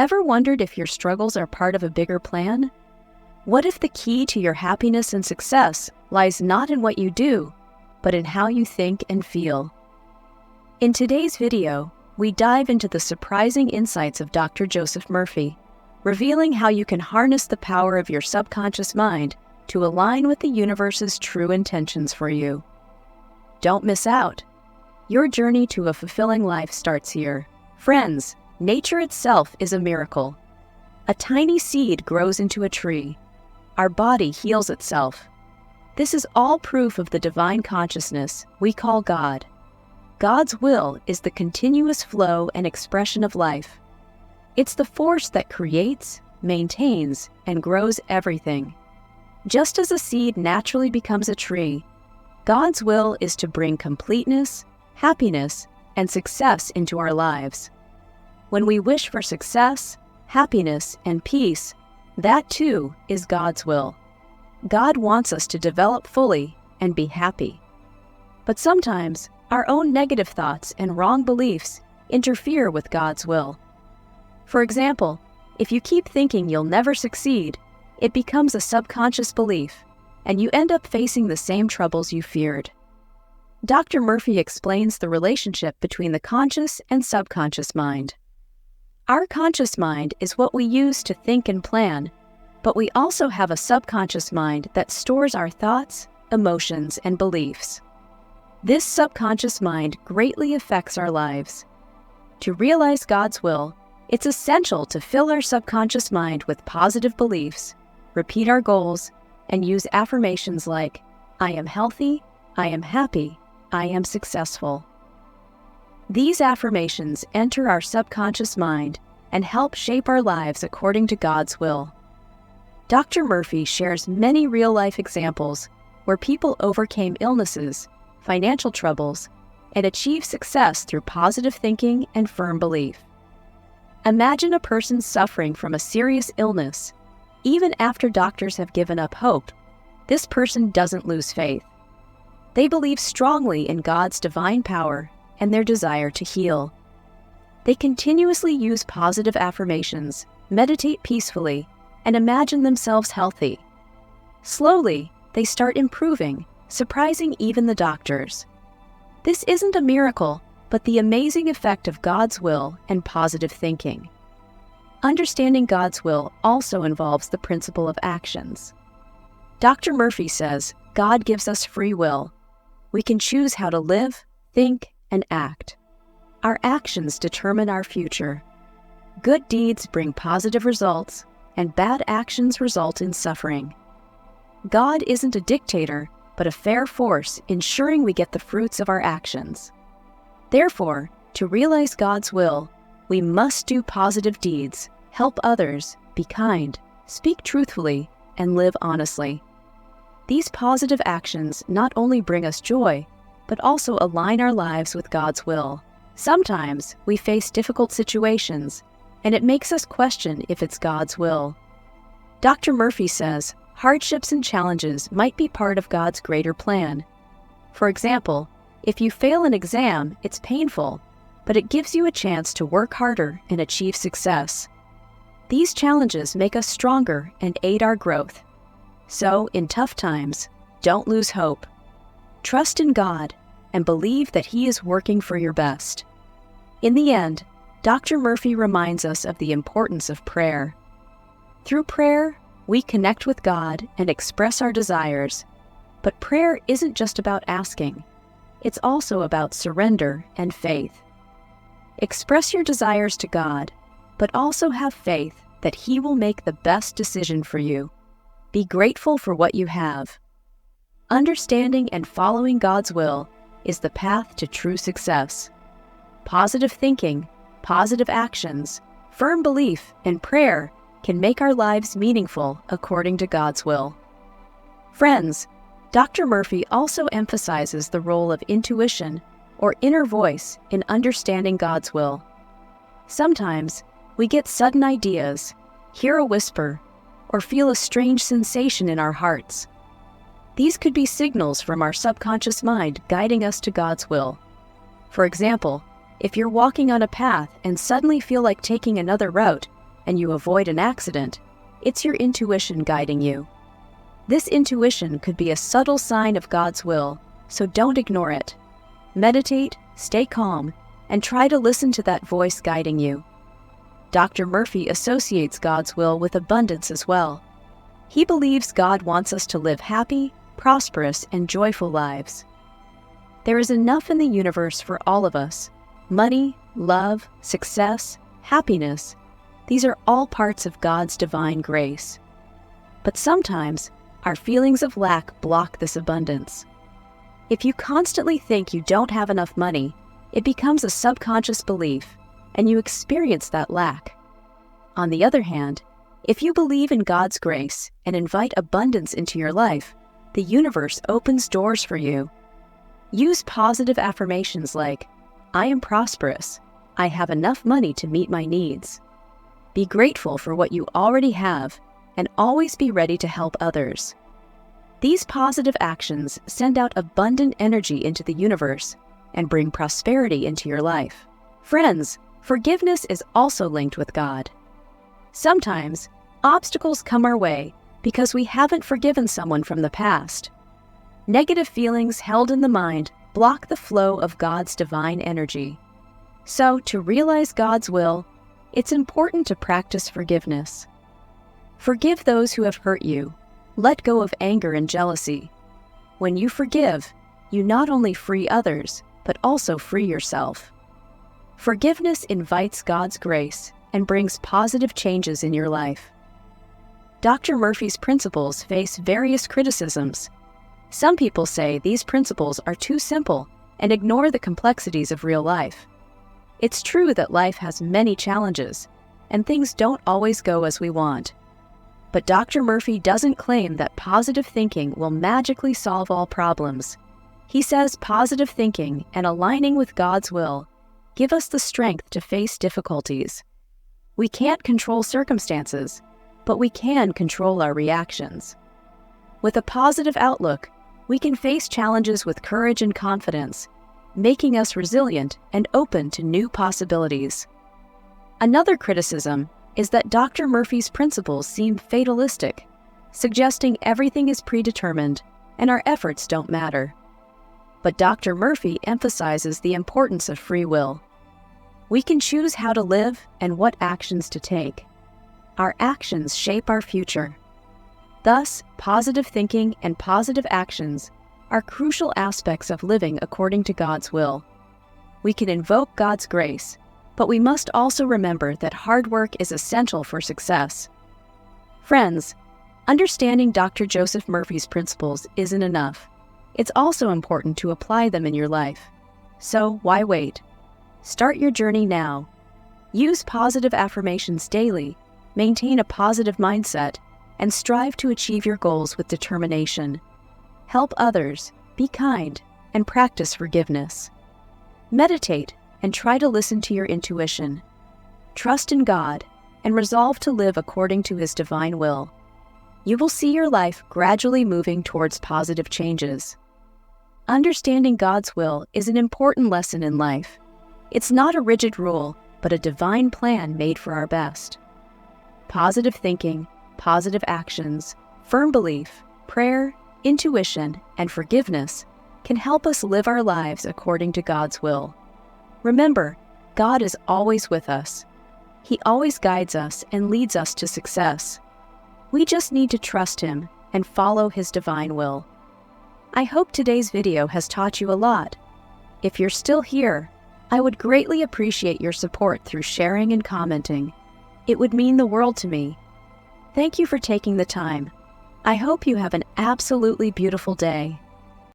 Ever wondered if your struggles are part of a bigger plan? What if the key to your happiness and success lies not in what you do, but in how you think and feel? In today's video, we dive into the surprising insights of Dr. Joseph Murphy, revealing how you can harness the power of your subconscious mind to align with the universe's true intentions for you. Don't miss out. Your journey to a fulfilling life starts here. Friends, nature itself is a miracle. A tiny seed grows into a tree. Our body heals itself. This is all proof of the divine consciousness we call God. God's will is the continuous flow and expression of life. It's the force that creates, maintains, and grows everything. Just as a seed naturally becomes a tree, God's will is to bring completeness, happiness, and success into our lives. When we wish for success, happiness, and peace, that too is God's will. God wants us to develop fully and be happy. But sometimes, our own negative thoughts and wrong beliefs interfere with God's will. For example, if you keep thinking you'll never succeed, it becomes a subconscious belief, and you end up facing the same troubles you feared. Dr. Murphy explains the relationship between the conscious and subconscious mind. Our conscious mind is what we use to think and plan, but we also have a subconscious mind that stores our thoughts, emotions, and beliefs. This subconscious mind greatly affects our lives. To realize God's will, it's essential to fill our subconscious mind with positive beliefs, repeat our goals, and use affirmations like, I am healthy, I am happy, I am successful. These affirmations enter our subconscious mind and help shape our lives according to God's will. Dr. Murphy shares many real-life examples where people overcame illnesses, financial troubles, and achieved success through positive thinking and firm belief. Imagine a person suffering from a serious illness. Even after doctors have given up hope, this person doesn't lose faith. They believe strongly in God's divine power and their desire to heal. They continuously use positive affirmations, meditate peacefully, and imagine themselves healthy. Slowly, they start improving, surprising even the doctors. This isn't a miracle, but the amazing effect of God's will and positive thinking. Understanding God's will also involves the principle of actions. Dr. Murphy says, God gives us free will. We can choose how to live, think, and act. Our actions determine our future. Good deeds bring positive results, and bad actions result in suffering. God isn't a dictator, but a fair force ensuring we get the fruits of our actions. Therefore, to realize God's will, we must do positive deeds, help others, be kind, speak truthfully, and live honestly. These positive actions not only bring us joy, but also align our lives with God's will. Sometimes we face difficult situations, and it makes us question if it's God's will. Dr. Murphy says, hardships and challenges might be part of God's greater plan. For example, if you fail an exam, it's painful, but it gives you a chance to work harder and achieve success. These challenges make us stronger and aid our growth. So, in tough times, don't lose hope. Trust in God and believe that He is working for your best. In the end, Dr. Murphy reminds us of the importance of prayer. Through prayer, we connect with God and express our desires. But prayer isn't just about asking. It's also about surrender and faith. Express your desires to God, but also have faith that He will make the best decision for you. Be grateful for what you have. Understanding and following God's will is the path to true success. Positive thinking, positive actions, firm belief, and prayer can make our lives meaningful according to God's will. Friends, Dr. Murphy also emphasizes the role of intuition or inner voice in understanding God's will. Sometimes we get sudden ideas, hear a whisper, or feel a strange sensation in our hearts. These could be signals from our subconscious mind guiding us to God's will. For example, if you're walking on a path and suddenly feel like taking another route, and you avoid an accident, it's your intuition guiding you. This intuition could be a subtle sign of God's will, so don't ignore it. Meditate, stay calm, and try to listen to that voice guiding you. Dr. Murphy associates God's will with abundance as well. He believes God wants us to live happy, prosperous, and joyful lives. There is enough in the universe for all of us. Money, love, success, happiness. These are all parts of God's divine grace. But sometimes, our feelings of lack block this abundance. If you constantly think you don't have enough money, it becomes a subconscious belief, and you experience that lack. On the other hand, if you believe in God's grace and invite abundance into your life, the universe opens doors for you. Use positive affirmations like, "I am prosperous. I have enough money to meet my needs." Be grateful for what you already have, and always be ready to help others. These positive actions send out abundant energy into the universe and bring prosperity into your life. Friends, forgiveness is also linked with God. Sometimes, obstacles come our way because we haven't forgiven someone from the past. Negative feelings held in the mind block the flow of God's divine energy. So, to realize God's will, it's important to practice forgiveness. Forgive those who have hurt you. Let go of anger and jealousy. When you forgive, you not only free others, but also free yourself. Forgiveness invites God's grace and brings positive changes in your life. Dr. Murphy's principles face various criticisms. Some people say these principles are too simple and ignore the complexities of real life. It's true that life has many challenges, and things don't always go as we want. But Dr. Murphy doesn't claim that positive thinking will magically solve all problems. He says positive thinking and aligning with God's will give us the strength to face difficulties. We can't control circumstances, but we can control our reactions. With a positive outlook, we can face challenges with courage and confidence, making us resilient and open to new possibilities. Another criticism is that Dr. Murphy's principles seem fatalistic, suggesting everything is predetermined and our efforts don't matter. But Dr. Murphy emphasizes the importance of free will. We can choose how to live and what actions to take. Our actions shape our future. Thus, positive thinking and positive actions are crucial aspects of living according to God's will. We can invoke God's grace, but we must also remember that hard work is essential for success. Friends, understanding Dr. Joseph Murphy's principles isn't enough. It's also important to apply them in your life. So, why wait? Start your journey now. Use positive affirmations daily, maintain a positive mindset, and strive to achieve your goals with determination. Help others, be kind, and practice forgiveness. Meditate and try to listen to your intuition. Trust in God and resolve to live according to His divine will. You will see your life gradually moving towards positive changes. Understanding God's will is an important lesson in life. It's not a rigid rule, but a divine plan made for our best. Positive thinking, positive actions, firm belief, prayer, intuition, and forgiveness can help us live our lives according to God's will. Remember, God is always with us. He always guides us and leads us to success. We just need to trust Him and follow His divine will. I hope today's video has taught you a lot. If you're still here, I would greatly appreciate your support through sharing and commenting. It would mean the world to me. Thank you for taking the time. I hope you have an absolutely beautiful day.